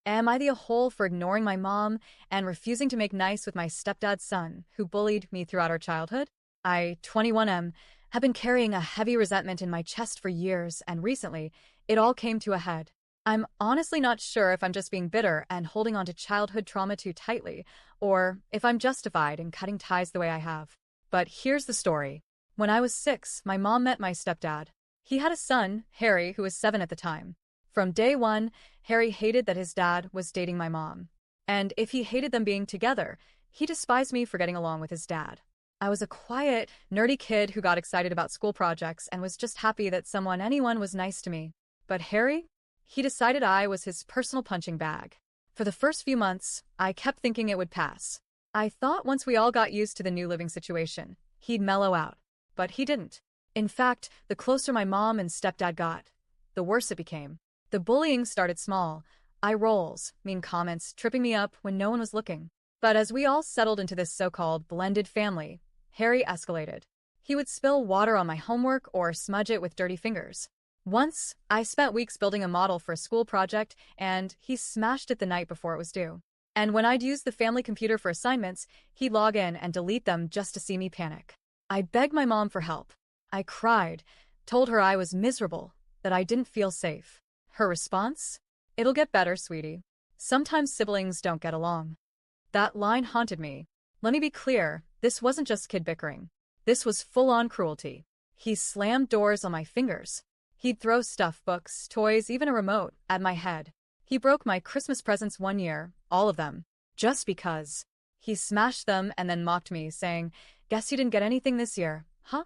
Am I the a-hole for ignoring my mom and refusing to make nice with my stepdad's son, who bullied me throughout our childhood? I, 21M, have been carrying a heavy resentment in my chest for years, and recently, it all came to a head. I'm honestly not sure if I'm just being bitter and holding on to childhood trauma too tightly, or if I'm justified in cutting ties the way I have. But here's the story. When I was 6, my mom met my stepdad. He had a son, Harry, who was 7 at the time. From day one, Harry hated that his dad was dating my mom. And if he hated them being together, he despised me for getting along with his dad. I was a quiet, nerdy kid who got excited about school projects and was just happy that anyone was nice to me. But Harry? He decided I was his personal punching bag. For the first few months, I kept thinking it would pass. I thought once we all got used to the new living situation, he'd mellow out. But he didn't. In fact, the closer my mom and stepdad got, the worse it became. The bullying started small, eye rolls, mean comments, tripping me up when no one was looking. But as we all settled into this so-called blended family, Harry escalated. He would spill water on my homework or smudge it with dirty fingers. Once, I spent weeks building a model for a school project, and he smashed it the night before it was due. And when I'd use the family computer for assignments, he'd log in and delete them just to see me panic. I begged my mom for help. I cried, told her I was miserable, that I didn't feel safe. Her response? "It'll get better, sweetie. Sometimes siblings don't get along." That line haunted me. Let me be clear, this wasn't just kid bickering. This was full-on cruelty. He slammed doors on my fingers. He'd throw stuff, books, toys, even a remote, at my head. He broke my Christmas presents one year, all of them, just because. He smashed them and then mocked me, saying, "Guess you didn't get anything this year, huh?"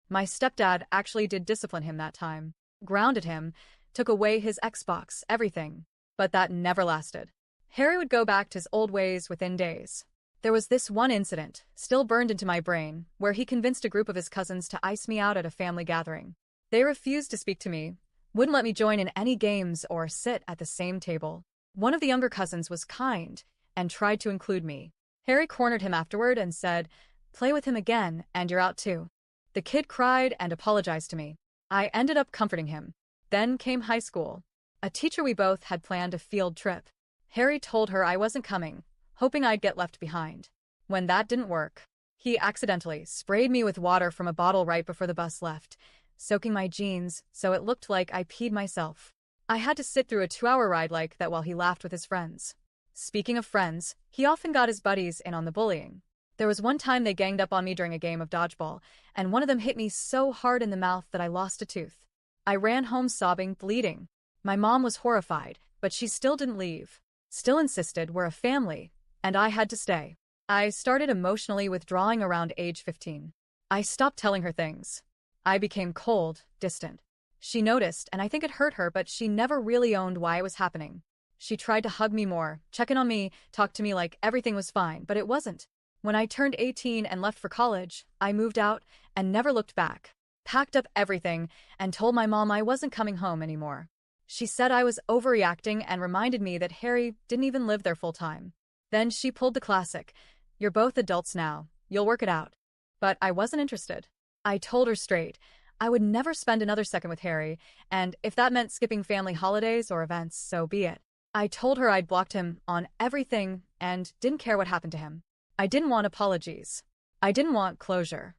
My stepdad actually did discipline him that time. Grounded him, took away his Xbox, everything. But that never lasted. Harry would go back to his old ways within days. There was this one incident, still burned into my brain, where he convinced a group of his cousins to ice me out at a family gathering. They refused to speak to me, wouldn't let me join in any games or sit at the same table. One of the younger cousins was kind and tried to include me. Harry cornered him afterward and said, "Play with him again and you're out too." The kid cried and apologized to me. I ended up comforting him. Then came high school. A teacher we both had planned a field trip. Harry told her I wasn't coming, hoping I'd get left behind. When that didn't work, he accidentally sprayed me with water from a bottle right before the bus left, soaking my jeans so it looked like I peed myself. I had to sit through a 2-hour ride like that while he laughed with his friends. Speaking of friends, he often got his buddies in on the bullying. There was one time they ganged up on me during a game of dodgeball, and one of them hit me so hard in the mouth that I lost a tooth. I ran home sobbing, bleeding. My mom was horrified, but she still didn't leave. Still insisted we're a family, and I had to stay. I started emotionally withdrawing around age 15. I stopped telling her things. I became cold, distant. She noticed, and I think it hurt her, but she never really owned why it was happening. She tried to hug me more, check in on me, talk to me like everything was fine, but it wasn't. When I turned 18 and left for college, I moved out and never looked back. Packed up everything and told my mom I wasn't coming home anymore. She said I was overreacting and reminded me that Harry didn't even live there full-time. Then she pulled the classic, "You're both adults now, you'll work it out." But I wasn't interested. I told her straight, I would never spend another second with Harry, and if that meant skipping family holidays or events, so be it. I told her I'd blocked him on everything and didn't care what happened to him. I didn't want apologies. I didn't want closure.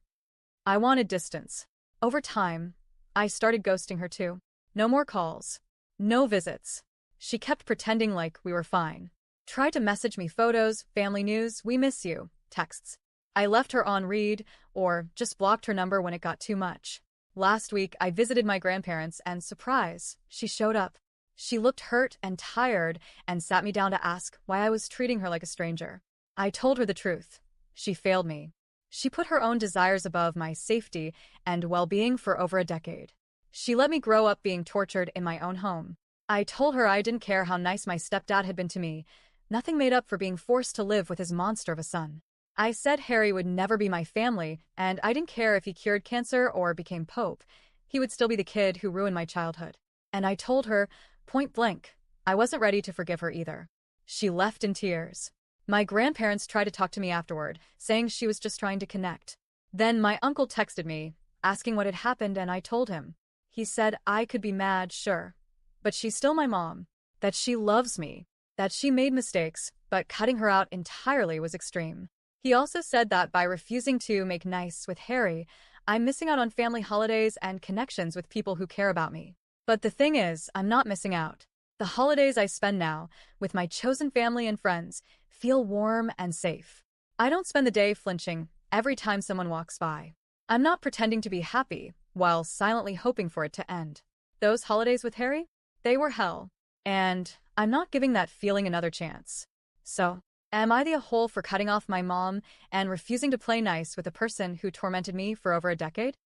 I wanted distance. Over time, I started ghosting her too. No more calls. No visits. She kept pretending like we were fine. Tried to message me photos, family news, "We miss you," texts. I left her on read or just blocked her number when it got too much. Last week, I visited my grandparents and surprise, she showed up. She looked hurt and tired and sat me down to ask why I was treating her like a stranger. I told her the truth. She failed me. She put her own desires above my safety and well-being for over a decade. She let me grow up being tortured in my own home. I told her I didn't care how nice my stepdad had been to me. Nothing made up for being forced to live with his monster of a son. I said Harry would never be my family, and I didn't care if he cured cancer or became Pope. He would still be the kid who ruined my childhood. And I told her, point blank, I wasn't ready to forgive her either. She left in tears. My grandparents tried to talk to me afterward, saying she was just trying to connect. Then my uncle texted me, asking what had happened, and I told him. He said I could be mad, sure, but she's still my mom, that she loves me, that she made mistakes, but cutting her out entirely was extreme. He also said that by refusing to make nice with Harry, I'm missing out on family holidays and connections with people who care about me. But the thing is, I'm not missing out. The holidays I spend now, with my chosen family and friends, feel warm and safe. I don't spend the day flinching every time someone walks by. I'm not pretending to be happy while silently hoping for it to end. Those holidays with Harry? They were hell. And I'm not giving that feeling another chance. So, am I the a-hole for cutting off my mom and refusing to play nice with a person who tormented me for over a decade?